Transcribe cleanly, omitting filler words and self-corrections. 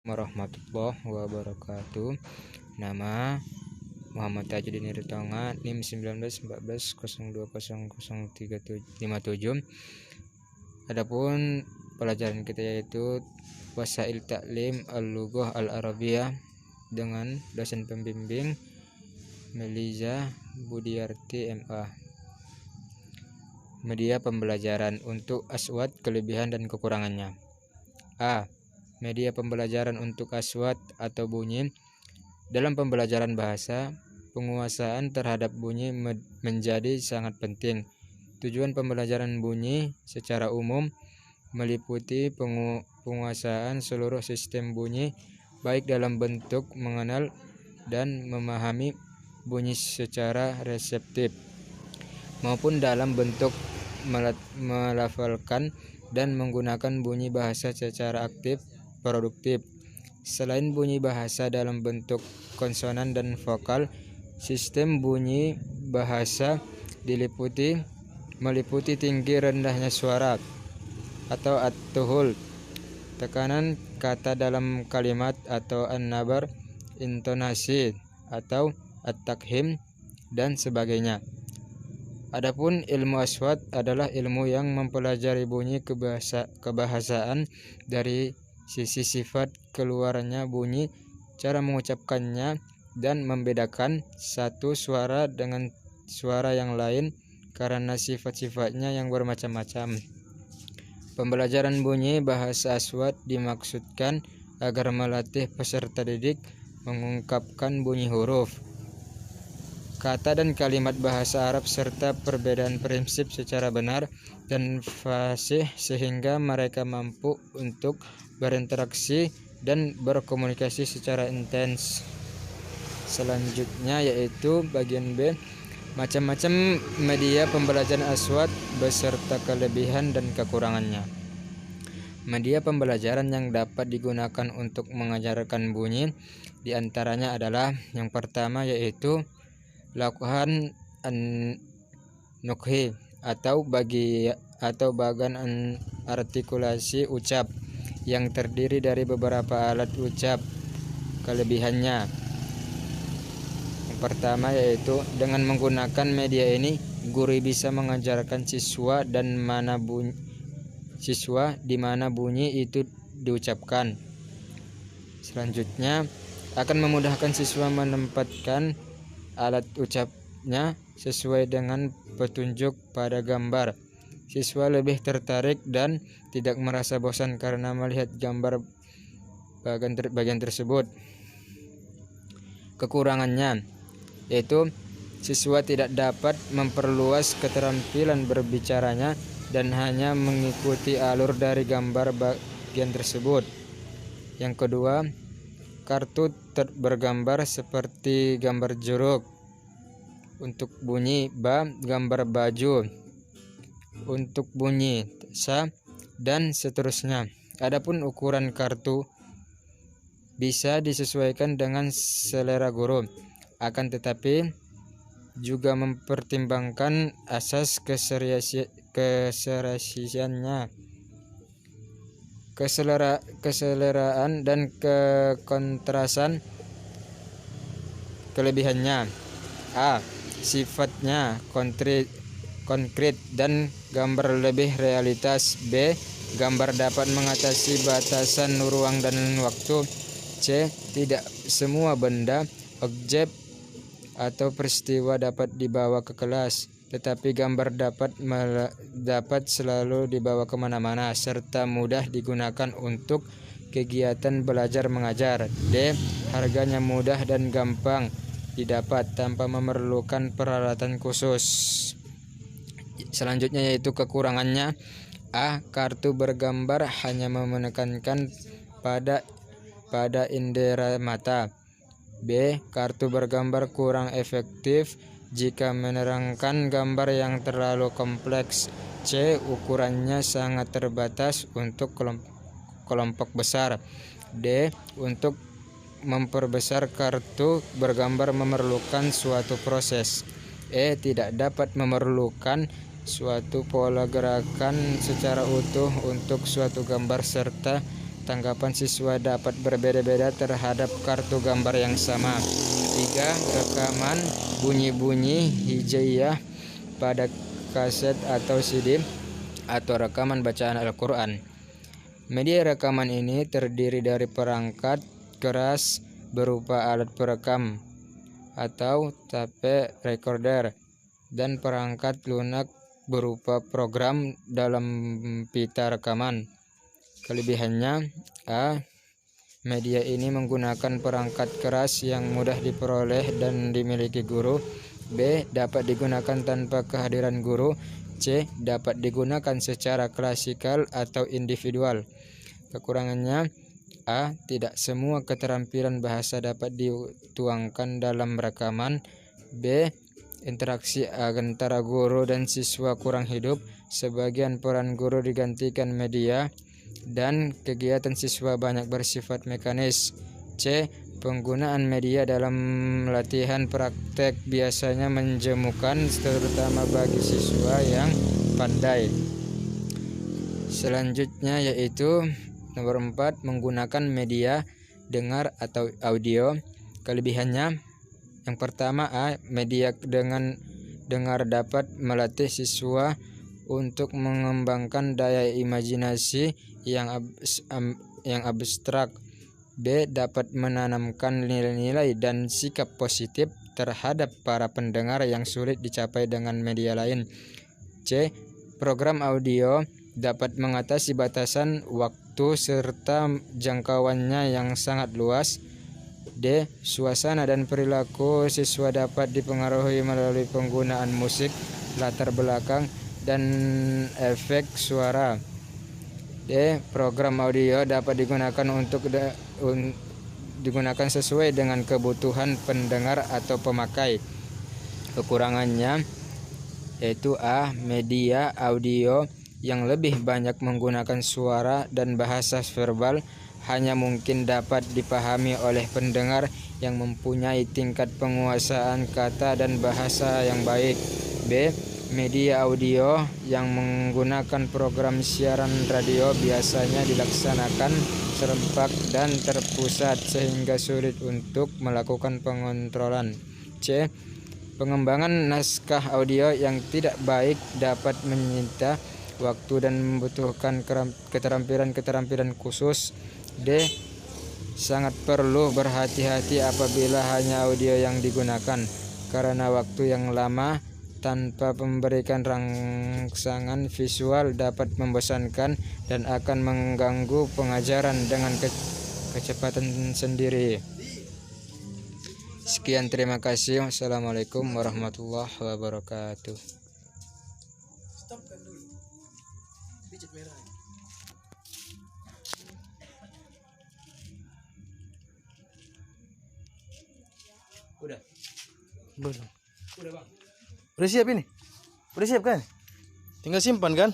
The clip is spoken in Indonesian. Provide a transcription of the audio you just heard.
warahmatullahi wabarakatuh. Nama Muhammad Tajuddin Iritonga, NIM 191402003757. Adapun pelajaran kita yaitu Wasail Ta'lim Al-Lughah Al-Arabiyah dengan dosen pembimbing Meliza Budiarti MA. Media pembelajaran untuk aswad, kelebihan dan kekurangannya. A. Media pembelajaran untuk aswad atau bunyi. Dalam pembelajaran bahasa, penguasaan terhadap bunyi menjadi sangat penting. Tujuan pembelajaran bunyi secara umum meliputi penguasaan seluruh sistem bunyi, baik dalam bentuk mengenal dan memahami bunyi secara reseptif, maupun dalam bentuk melafalkan dan menggunakan bunyi bahasa secara aktif produktif. Selain bunyi bahasa dalam bentuk konsonan dan vokal, sistem bunyi bahasa meliputi tinggi rendahnya suara atau at-tuhul, tekanan kata dalam kalimat atau an-nabar, intonasi atau at-takhim dan sebagainya. Adapun ilmu aswad adalah ilmu yang mempelajari bunyi kebahasaan dari sisi sifat keluarnya bunyi, cara mengucapkannya, dan membedakan satu suara dengan suara yang lain karena sifat-sifatnya yang bermacam-macam. Pembelajaran bunyi bahasa aswad dimaksudkan agar melatih peserta didik mengungkapkan bunyi huruf, kata dan kalimat bahasa Arab serta perbedaan prinsip secara benar dan fasih sehingga mereka mampu untuk berinteraksi dan berkomunikasi secara intens. Selanjutnya yaitu bagian B, macam-macam media pembelajaran aswad beserta kelebihan dan kekurangannya. Media pembelajaran yang dapat digunakan untuk mengajarkan bunyi diantaranya adalah yang pertama yaitu lakukan an-nukhi atau bagan artikulasi ucap yang terdiri dari beberapa alat ucap. Kelebihannya pertama yaitu dengan menggunakan media ini guru bisa mengajarkan siswa di mana bunyi itu diucapkan. Selanjutnya akan memudahkan siswa menempatkan alat ucapnya sesuai dengan petunjuk pada gambar. Siswa lebih tertarik dan tidak merasa bosan karena melihat gambar bagian tersebut. Kekurangannya yaitu siswa tidak dapat memperluas keterampilan berbicaranya dan hanya mengikuti alur dari gambar bagian tersebut. Yang kedua, kartu bergambar seperti gambar jeruk untuk bunyi ba, gambar baju untuk bunyi sa, dan seterusnya. Adapun ukuran kartu bisa disesuaikan dengan selera guru, akan tetapi juga mempertimbangkan asas keseleraan dan kekontrasan. Kelebihannya: A. Sifatnya konkret dan gambar lebih realitas. B. Gambar dapat mengatasi batasan ruang dan waktu. C. Tidak semua benda, objek atau peristiwa dapat dibawa ke kelas, tetapi gambar dapat selalu dibawa kemana-mana serta mudah digunakan untuk kegiatan belajar mengajar. D. Harganya mudah dan gampang didapat tanpa memerlukan peralatan khusus. Selanjutnya yaitu kekurangannya. A. Kartu bergambar hanya menekankan pada indera mata. B. Kartu bergambar kurang efektif jika menerangkan gambar yang terlalu kompleks. C. Ukurannya sangat terbatas untuk kelompok besar. D. Untuk memperbesar kartu bergambar memerlukan suatu proses. E. Tidak dapat memerlukan suatu pola gerakan secara utuh untuk suatu gambar serta tanggapan siswa dapat berbeda-beda terhadap kartu gambar yang sama. 3. Rekaman bunyi-bunyi hijaiyah pada kaset atau CD atau rekaman bacaan Al-Quran. Media rekaman ini terdiri dari perangkat keras berupa alat perekam atau tape recorder dan perangkat lunak berupa program dalam pita rekaman. Kelebihannya: A. Media ini menggunakan perangkat keras yang mudah diperoleh dan dimiliki guru. B. Dapat digunakan tanpa kehadiran guru. C. Dapat digunakan secara klasikal atau individual. Kekurangannya: A. Tidak semua keterampilan bahasa dapat dituangkan dalam rekaman. B. Interaksi antara guru dan siswa kurang hidup. Sebagian peran guru digantikan media dan kegiatan siswa banyak bersifat mekanis. C. Penggunaan media dalam latihan praktek biasanya menjemukan, terutama bagi siswa yang pandai. Selanjutnya yaitu nomor 4, menggunakan media dengar atau audio. Kelebihannya: yang pertama, A. Media dengan dengar dapat melatih siswa untuk mengembangkan daya imajinasi yang abstrak. B. Dapat menanamkan nilai-nilai dan sikap positif terhadap para pendengar yang sulit dicapai dengan media lain. C. Program audio dapat mengatasi batasan waktu serta jangkauannya yang sangat luas. D. Suasana dan perilaku siswa dapat dipengaruhi melalui penggunaan musik, latar belakang, dan efek suara. D. Program audio dapat digunakan sesuai dengan kebutuhan pendengar atau pemakai. Kekurangannya yaitu A. Media audio yang lebih banyak menggunakan suara dan bahasa verbal hanya mungkin dapat dipahami oleh pendengar yang mempunyai tingkat penguasaan kata dan bahasa yang baik. B. Media audio yang menggunakan program siaran radio biasanya dilaksanakan serempak dan terpusat sehingga sulit untuk melakukan pengontrolan. C. Pengembangan naskah audio yang tidak baik dapat menyita waktu dan membutuhkan keterampilan khusus. D. Sangat perlu berhati-hati apabila hanya audio yang digunakan, karena waktu yang lama tanpa memberikan rangsangan visual dapat membosankan dan akan mengganggu pengajaran dengan kecepatan sendiri. Sekian, terima kasih. Wassalamualaikum warahmatullahi wabarakatuh. Stopkan dulu. Pijat merah. Udah. Belum. Udah, Bang. Udah siap ini? Udah siap kan? Tinggal simpan kan?